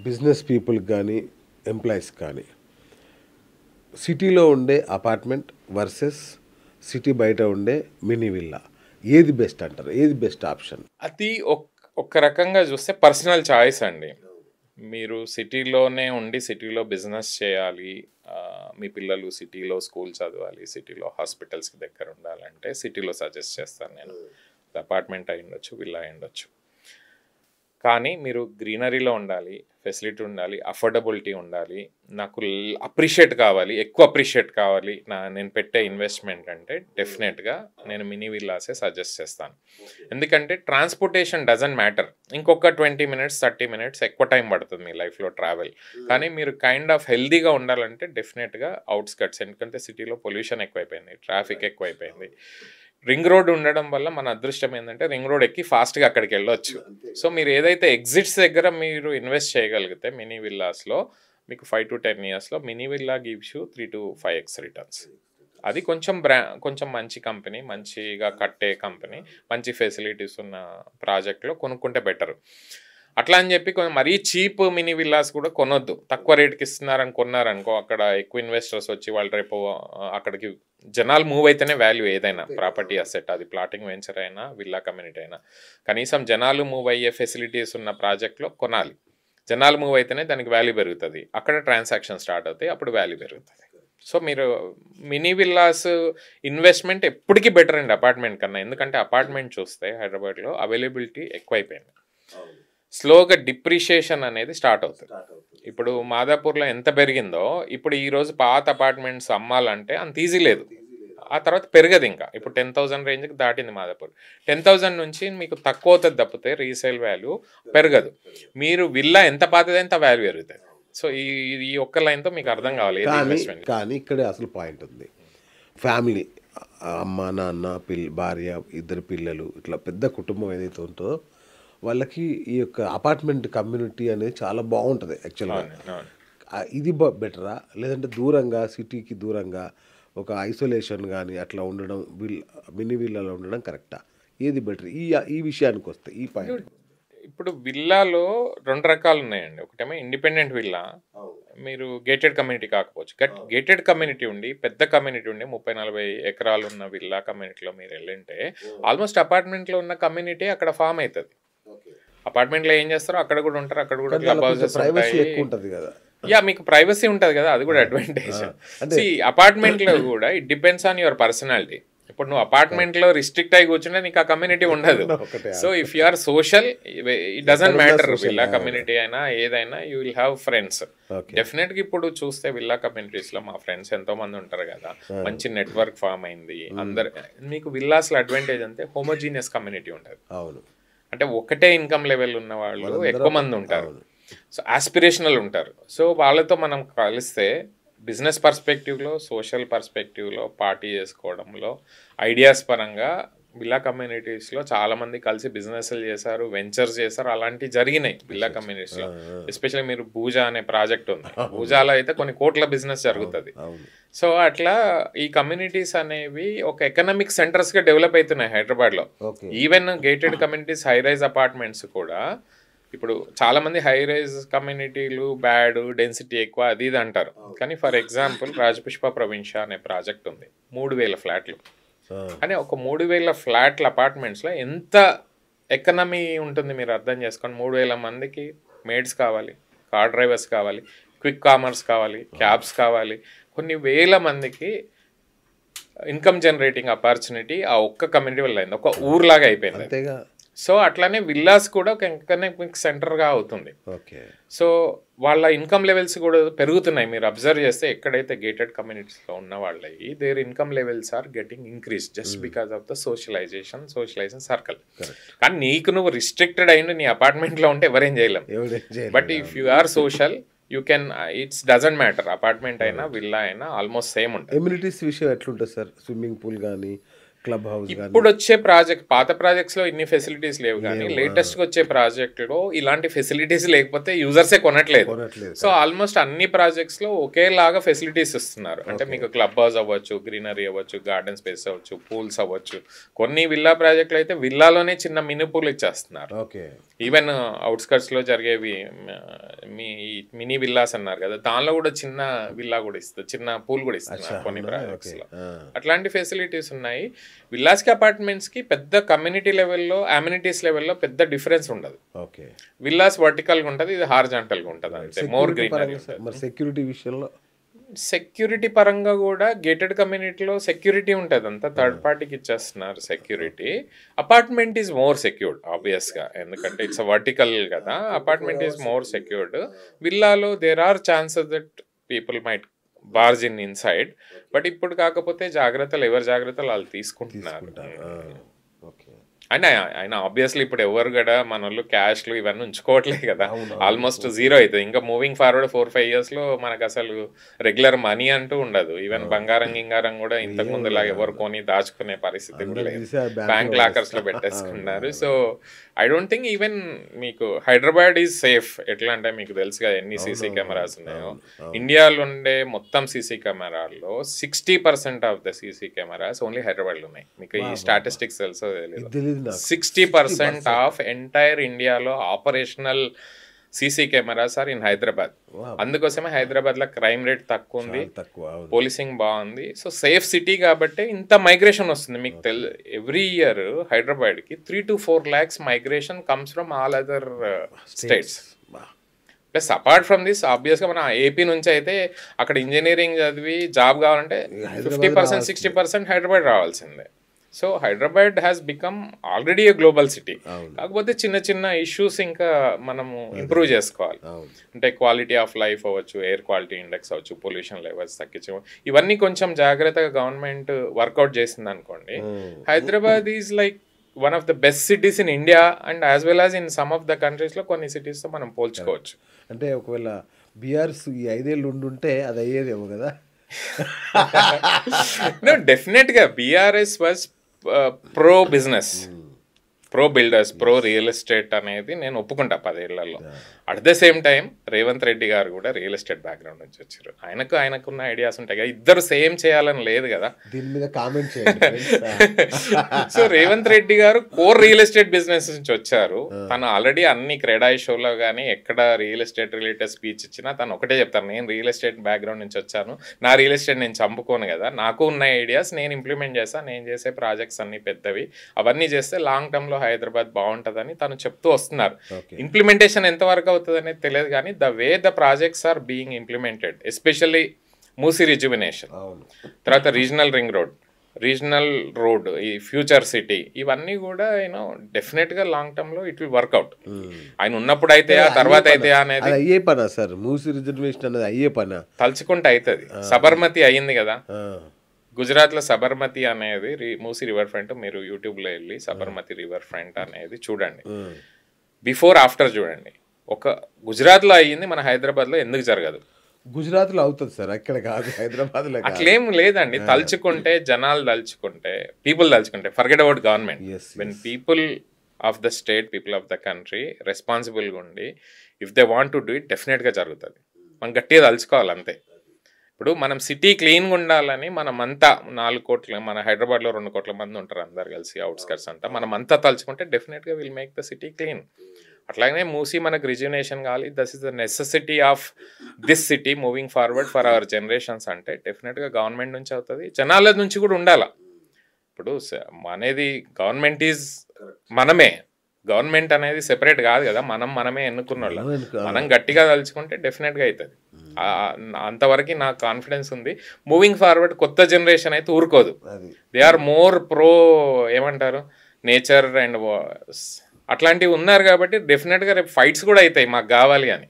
Business పీపుల్కి కానీ employees కానీ సిటీలో ఉండే అపార్ట్మెంట్ వర్సెస్ సిటీ బయట ఉండే మినీ విల్లా ఏది బెస్ట్ అంటారు? ఏది బెస్ట్ ఆప్షన్? అది ఒక రకంగా చూస్తే పర్సనల్ చాయిస్ అండి. మీరు సిటీలోనే ఉండి సిటీలో బిజినెస్ చేయాలి, మీ పిల్లలు సిటీలో స్కూల్ చదవాలి, సిటీలో హాస్పిటల్స్కి దగ్గర ఉండాలంటే సిటీలో సజెస్ట్ చేస్తాను నేను. అపార్ట్మెంట్ అయి ఉండొచ్చు, విల్లా అయి ఉండొచ్చు. కానీ మీరు గ్రీనరీలో ఉండాలి, ఫెసిలిటీ ఉండాలి, అఫోర్డబిలిటీ ఉండాలి, నాకు అప్రిషియేట్ కావాలి, ఎక్కువ అప్రిషియేట్ కావాలి నేను పెట్టే ఇన్వెస్ట్మెంట్ అంటే డెఫినెట్గా నేను మినీ విల్లాసే సజెస్ట్ చేస్తాను. ఎందుకంటే ట్రాన్స్పోర్టేషన్ డజంట్ మ్యాటర్. ఇంకొక 20 minutes 30 minutes ఎక్కువ టైం పడుతుంది మీ లైఫ్లో ట్రావెల్. కానీ మీరు కైండ్ ఆఫ్ హెల్దీగా ఉండాలంటే డెఫినెట్గా అవుట్స్కట్స్. ఎందుకంటే సిటీలో పొల్యూషన్ ఎక్కువైపోయింది, ట్రాఫిక్ ఎక్కువైపోయింది. రింగ్ రోడ్ ఉండడం వల్ల మన అదృష్టం ఏంటంటే రింగ్ రోడ్ ఎక్కి ఫాస్ట్గా అక్కడికి వెళ్ళొచ్చు. సో మీరు ఏదైతే ఎగ్జిట్స్ దగ్గర మీరు ఇన్వెస్ట్ చేయగలిగితే మినీ విల్లాస్లో మీకు 5 to 10 yearsలో mini villa gives you 3 to 5x returns. అది కొంచెం మంచి కంపెనీ, మంచిగా కట్టే కంపెనీ, మంచి ఫెసిలిటీస్ ఉన్న ప్రాజెక్ట్లో కొనుక్కుంటే బెటర్. అట్లా అని చెప్పి మరీ చీప్ మినీ విల్లాస్ కూడా కొనొద్దు. తక్కువ రేట్కి ఇస్తున్నారని కొన్నారనుకో, అక్కడ ఎక్కువ ఇన్వెస్టర్స్ వచ్చి వాళ్ళు రేపు అక్కడికి జనాలు మూవ్ అయితేనే వాల్యూ ఏదైనా ప్రాపర్టీ అసెట్, అది ప్లాటింగ్ వెంచర్ అయినా విల్లా కమ్యూనిటీ అయినా, కనీసం జనాలు మూవ్ అయ్యే ఫెసిలిటీస్ ఉన్న ప్రాజెక్ట్లో కొనాలి. జనాలు మూవ్ అయితేనే దానికి వాల్యూ పెరుగుతుంది, అక్కడ ట్రాన్సాక్షన్ స్టార్ట్ అవుతాయి, అప్పుడు వాల్యూ పెరుగుతుంది. సో మీరు మినీ విల్లాస్ ఇన్వెస్ట్మెంట్ ఎప్పటికీ బెటర్ అండి అపార్ట్మెంట్ కన్నా. ఎందుకంటే అపార్ట్మెంట్ చూస్తే హైదరాబాద్లో అవైలబిలిటీ ఎక్కువైపోయింది, స్లోగా డిప్రిషియేషన్ అనేది స్టార్ట్ అవుతుంది. ఇప్పుడు మాదాపూర్లో ఎంత పెరిగిందో ఇప్పుడు ఈరోజు పాత అపార్ట్మెంట్స్ అమ్మాలంటే అంత ఈజీ లేదు. ఆ తర్వాత పెరగదు ఇంకా. ఇప్పుడు 10,000 రేంజ్కి దాటింది మాదాపూర్. 10,000 నుంచి మీకు తక్కువ అవుతుంది తప్పితే రీసేల్ వాల్యూ పెరగదు. మీరు విల్లా ఎంత పాతది ఎంత వాల్యూ పెరుగుతుంది. సో ఈ ఒక్క లైన్తో మీకు అర్థం కావాలి ఇన్వెస్ట్మెంట్. కానీ ఇక్కడే అసలు పాయింట్ ఉంది. ఫ్యామిలీ, అమ్మ నాన్న భార్య, 2 పిల్లలు, ఇట్లా పెద్ద కుటుంబం ఏదైతే ఉంటుందో వాళ్ళకి ఈ యొక్క అపార్ట్మెంట్ కమ్యూనిటీ అనేది చాలా బాగుంటుంది యాక్చువల్గా. ఇది బెటరా, లేదంటే దూరంగా సిటీకి దూరంగా ఒక ఐసోలేషన్ కానీ అట్లా ఉండడం, మినీ విల్లాలో ఉండడం కరెక్టా? ఏది బెటర్ ఈ విషయానికి వస్తే ఈ పాయింట్? ఇప్పుడు విల్లాలో 2 రకాలు ఉన్నాయండి. ఒకటేమో ఇండిపెండెంట్ విల్లా, మీరు గేటెడ్ కమ్యూనిటీ కాకపోవచ్చు. గేటెడ్ కమ్యూనిటీ ఉండి పెద్ద కమ్యూనిటీ ఉండి 30-40 ఎకరాలు ఉన్న విల్లా కమ్యూనిటీలో మీరు వెళ్ళింటే ఆల్మోస్ట్ అపార్ట్మెంట్లో ఉన్న కమ్యూనిటీ అక్కడ ఫామ్ అవుతుంది. అపార్ట్మెంట్లో ఏం చేస్తారో అక్కడ కూడా ఉంటారు, అక్కడ కూడా క్లబ్ హౌసెస్ ఉంటాయి. యా, మీకు ప్రైవసీ ఉంటుంది కదా, అది కూడా అడ్వాంటేజ్. అపార్ట్మెంట్లో కూడా it depends on your personality. ఇప్పుడు నువ్వు అపార్ట్మెంట్లో రిస్ట్రిక్ట్ అయి కూర్చుంటే నీకు ఆ కమ్యూనిటీ ఉండదు. So if you are social, it doesn't matter. Villa community అయినా ఏదైనా యూ విల్ హ్యావ్ ఫ్రెండ్స్. డెఫినెట్గా ఇప్పుడు చూస్తే విల్లా కమ్యూనిటీస్లో మా ఫ్రెండ్స్ ఎంతో మంది ఉంటారు కదా, మంచి నెట్వర్క్ ఫామ్ అయింది అందరు. మీకు విల్లాస్లో అడ్వాంటేజ్ అంటే హోమోజీనియస్ కమ్యూనిటీ ఉంటుంది. అంటే ఒకటే ఇన్కమ్ లెవెల్ ఉన్న వాళ్ళు ఎక్కువ మంది ఉంటారు, సో ఆస్పిరేషనల్ ఉంటారు. సో వాళ్ళతో మనం కలిస్తే బిజినెస్ పర్స్పెక్టివ్లో, సోషల్ పర్స్పెక్టివ్లో, పార్టీ చేసుకోవడంలో, ఐడియాస్ పరంగా విల్లా కమ్యూనిటీస్లో చాలామంది కలిసి బిజినెస్లు చేశారు, వెంచర్స్ చేశారు, అలాంటివి జరిగినాయి విల్లా కమ్యూనిటీస్లో. ఎస్పెషల్లీ మీరు భూజా అనే ప్రాజెక్ట్ ఉంది, భూజాలో అయితే కొన్ని కోట్ల బిజినెస్ జరుగుతుంది. సో అట్లా ఈ కమ్యూనిటీస్ అనేవి ఒక ఎకనామిక్ సెంటర్స్గా డెవలప్ అవుతున్నాయి హైదరాబాద్లో. Even gated communities, high rise apartments కూడా ఇప్పుడు చాలామంది హై రైజ్ కమ్యూనిటీలు బ్యాడ్, డెన్సిటీ ఎక్కువ, అది ఇది అంటారు. కానీ ఫర్ ఎగ్జాంపుల్ రాజపుష్ప ప్రొవిన్షియా అనే ప్రాజెక్ట్ ఉంది, 3,000 ఫ్లాట్లు. కానీ ఒక 3,000 ఫ్లాట్ల అపార్ట్మెంట్స్లో ఎంత ఎకనమీ ఉంటుంది మీరు అర్థం చేసుకోండి. 3,000 మందికి మేడ్స్ కావాలి, కార్ డ్రైవర్స్ కావాలి, క్విక్ కామర్స్ కావాలి, క్యాబ్స్ కావాలి, కొన్ని వేల మందికి ఇన్కమ్ జనరేటింగ్ ఆపర్చునిటీ ఆ ఒక్క కమ్యూనిటీ వల్ల అయింది, ఒక ఊర్లాగా అయిపోయింది. సో అట్లానే విల్లాస్ కూడా ఒక ఎకనామిక్ సెంటర్గా అవుతుంది. సో వాళ్ళ ఇన్కమ్ లెవెల్స్ కూడా పెరుగుతున్నాయి. మీరు అబ్జర్వ్ చేస్తే ఎక్కడైతే గేటెడ్ కమ్యూనిటీస్లో ఉన్న వాళ్ళవి their income levels are getting increase just because of the socialization circle. కానీ నీకు నువ్వు రిస్ట్రిక్టెడ్ అయింది నీ అపార్ట్మెంట్లో ఉంటే ఎవరేం చేయలేం. But if you are social you can, it's doesn't matter, apartment అయినా విల్లా అయినా ఆల్మోస్ట్ సేమ్ ఉంటుంది. ఎమ్యూనిటీస్ విషయం ఎట్లుంటుంది సార్? స్విమ్మింగ్ పూల్ కానీ క్లబ్ హౌస్ ఇప్పుడు వచ్చే ప్రాజెక్ట్ పాత ప్రాజెక్ట్స్ లో ఇన్ని ఫెసిలిటీస్ లేవు కానీ లేటెస్ట్ గా వచ్చే ప్రాజెక్ట్ లో ఇలాంటి ఫెసిలిటీస్ లేకపోతే యూజర్సే కొనట్లేదు. సో ఆల్మోస్ట్ అన్ని ప్రాజెక్ట్స్ లో ఒకేలాగా ఫెసిలిటీస్ ఇస్తున్నారు. అంటే మీకు క్లబ్ హౌస్ అవ్వచ్చు, గ్రీనరీ అవ్వచ్చు, గార్డెన్ స్పేస్ అవ్వచ్చు, పూల్స్ అవ్వచ్చు. కొన్ని విల్లా ప్రాజెక్టులు అయితే విల్లాలోనే చిన్న మినీ పూల్ ఇచ్చేస్తున్నారు. ఈవెన్ అవుట్స్కట్స్ లో జరిగేవి మీ మినీ విల్లాస్ అన్నారు కదా, దానిలో కూడా చిన్న విల్లా కూడా ఇస్తుంది, చిన్న పూల్ కూడా ఇస్తున్నారు కొన్ని ప్రాజెక్ట్స్ లో. అట్లాంటి ఫెసిలిటీస్ ఉన్నాయి. విల్లాస్ కి అపార్ట్మెంట్స్ కి పెద్ద కమ్యూనిటీ లెవెల్లో అమ్యూనిటీస్ లెవెల్లో పెద్ద డిఫరెన్స్ ఉండదు. విల్లాస్ వర్టికల్ గా ఉంటది, ఇది హారిజాంటల్ గా ఉంటది అంతే. More greenery. సెక్యూరిటీ విషయంలో సెక్యూరిటీ పరంగా కూడా గేటెడ్ కమ్యూనిటీలో సెక్యూరిటీ ఉంటుంది, అంతా థర్డ్ పార్టీకి ఇచ్చేస్తున్నారు security. Apartment is more secured ఆబ్వియస్గా, ఎందుకంటే ఇట్స్ వర్టికల్ కదా. Apartment is more secured. విల్లాలో there are chances that people might barge in inside, but ఇప్పుడు కాకపోతే జాగ్రత్తలు ఎవరి జాగ్రత్తలు వాళ్ళు తీసుకుంటున్నారు. ఆయన ఆబ్వియస్లీ ఇప్పుడు ఎవరు కూడా మన వాళ్ళు క్యాష్లు ఇవన్నీ ఉంచుకోవట్లేదు కదా, ఆల్మోస్ట్ జీరో అవుతుంది. ఇంకా మూవింగ్ ఫార్వర్డ్ 4-5 years లో మనకు అసలు రెగ్యులర్ మనీ అంటూ ఉండదు. ఈవెన్ బంగారం గింగారం కూడా ఇంతకు ముందు ఇలా ఎవరు కొని దాచుకునే పరిస్థితి కూడా లేదు, బ్యాంక్ లాకర్స్ లో పెట్టేసుకున్నారు. So I don't think even మీకు హైదరాబాద్ ఈజ్ సేఫ్. ఎట్లా అంటే మీకు తెలుసు కదా ఎన్ని సీసీ కెమెరాస్ ఉన్నాయో. ఇండియాలో ఉండే మొత్తం సీసీ కెమెరాల్లో 60% of the CC cameras only హైదరాబాద్లో ఉన్నాయి. మీకు ఈ స్టాటిస్టిక్స్ తెలుసో తెలియదు. 60% ఆఫ్ ఎంటైర్ ఇండియాలో operational CC cameras are in Hyderabad. అందుకోసమే హైదరాబాద్ లో క్రైమ్ రేట్ తక్కువ ఉంది, పోలీసింగ్ బాగుంది. సో సేఫ్ సిటీ కాబట్టి ఇంత మైగ్రేషన్ వస్తుంది. మీకు ఎవ్రీ ఇయర్ హైదరాబాద్ కి 3 to 4 lakhs migration comes from all other states. Plus apart from this ఆబ్వియస్గా మన ఏపీ నుంచి అయితే అక్కడ ఇంజనీరింగ్ చదివి జాబ్ కావాలంటే 50%, 60% హైదరాబాద్ రావాల్సిందే. So Hyderabad has become already a global city. కాకపోతే చిన్న చిన్న ఇష్యూస్ ఇంకా మనము ఇంప్రూవ్ చేసుకోవాలి. అంటే క్వాలిటీ ఆఫ్ లైఫ్ అవ్వచ్చు, ఎయిర్ క్వాలిటీ ఇండెక్స్ అవ్వచ్చు, పొల్యూషన్ లెవెల్స్ తగ్గించడం, ఇవన్నీ కొంచెం జాగ్రత్తగా గవర్నమెంట్ వర్కౌట్ చేసింది అనుకోండి, Hyderabad is like one of the best cities in India and as well as in some of the కంట్రీస్లో కొన్ని సిటీస్తో మనం పోల్చుకోవచ్చు. అంటే ఒకవేళ బీఆర్ఎస్ ఈ 5 ఏళ్ళు ఉండుంటే అది అయ్యేదేమో కదా. డెఫినెట్గా BRS was pro business, pro builders, pro real estate అనేది నేను ఒప్పుకుంటా 10 ఏళ్లలో. At the same time Revanth Reddy గారు కూడా రియల్ ఎస్టేట్ బ్యాక్గ్రౌండ్ నుంచి వచ్చారు. ఆయనకున్న ఐడియాస్ ఉంటాయి కదా, ఇద్దరు సేమ్ చేయాలని లేదు కదా. దీని మీద కామెంట్ చేయండి. సో రేవంత్ రెడ్డి గారు కోర్ రియల్ ఎస్టేట్ బిజినెస్ నుంచి వచ్చారు. తను ఆల్రెడీ అన్ని క్రెడాయ్ షోలో కానీ ఎక్కడ రియల్ ఎస్టేట్ రిలేటెడ్ స్పీచ్ ఇచ్చినా తను ఒకటే చెప్తారు, నేను రియల్ ఎస్టేట్ బ్యాక్గ్రౌండ్ నుంచి వచ్చాను, నా రియల్ ఎస్టేట్ నేను చంపుకోను కదా, నాకు ఉన్న ఐడియాస్ నేను ఇంప్లిమెంట్ చేస్తాను, నేను చేసే ప్రాజెక్ట్స్ అన్ని పెద్దవి, అవన్నీ చేస్తే లాంగ్ టర్మ్లో హైదరాబాద్ బాగుంటుందని తను చెప్తూ వస్తున్నారు. ఇంప్లిమెంటేషన్ ఎంతవరకు అవుతుంది అనేది తెలియదు కానీ the way the projects are being implemented, especially Musi rejuvenation, తర్వాత regional ring road, regional road, ఈ ఫ్యూచర్ సిటీ, ఇవన్నీ కూడా యూనో డెఫినెట్గా లాంగ్ టర్మ్లో ఇట్ విల్ వర్కౌట్. ఆయన ఉన్నప్పుడు అయితే తర్వాత అయితే అనేది అయ్యే పనా సార్? మూసీ రిజర్వేషన్ అనేది అయ్యే పనా? తలుచుకుంటే అవుతుంది. సబర్మతి అయ్యింది కదా గుజరాత్లో. సబర్మతి అనేది మూసీ రివర్ ఫ్రంట్, మీరు యూట్యూబ్లో వెళ్ళి సబర్మతి రివర్ ఫ్రంట్ అనేది చూడండి, బిఫోర్ ఆఫ్టర్ చూడండి. ఒక గుజరాత్లో అయ్యింది, మన హైదరాబాద్లో ఎందుకు జరగదు? గుజరాత్లో అవుతుంది సార్, అక్కడ కాదు, హైదరాబాద్లో. అట్లేం లేదండి, తలుచుకుంటే జనాలు తలుచుకుంటే, పీపుల్ తలుచుకుంటే, forget about government. When people of the state, people of the country రెస్పాన్సిబుల్గా ఉండి if they want to do it, డెఫినెట్గా జరుగుతుంది. మనం గట్టిగా తలుచుకోవాలి అంతే. ఇప్పుడు మనం సిటీ క్లీన్గా ఉండాలని మనమంతా 4 కోట్ల, మన హైదరాబాద్లో 2 కోట్ల మంది ఉంటారు అందరు కలిసి, అవుట్స్కట్స్ అంతా, మనం అంతా తలుచుకుంటే డెఫినెట్గా will make the city clean. అట్లాగే మూసీ మనకు రిజ్యునేషన్ కావాలి, this is the necessity of this city moving forward for our generations అంటే డెఫినెట్గా గవర్నమెంట్ నుంచి అవుతుంది, జనాల నుంచి కూడా ఉండాలి. ఇప్పుడు అనేది గవర్నమెంట్ ఈజ్ మనమే, గవర్నమెంట్ అనేది సెపరేట్ కాదు కదా, మనమే ఎన్నుకున్న వాళ్ళం. మనం గట్టిగా తలుచుకుంటే డెఫినెట్గా అవుతుంది. అంతవరకు నాకు కాన్ఫిడెన్స్ ఉంది. మూవింగ్ ఫార్వర్డ్ కొత్త జనరేషన్ అయితే ఊరుకోదు. దే ఆర్ మోర్ ప్రో, ఏమంటారు, నేచర్ అండ్ అట్లాంటివి ఉన్నారు కాబట్టి డెఫినెట్గా రేపు ఫైట్స్ కూడా అవుతాయి మాకు కావాలి అని.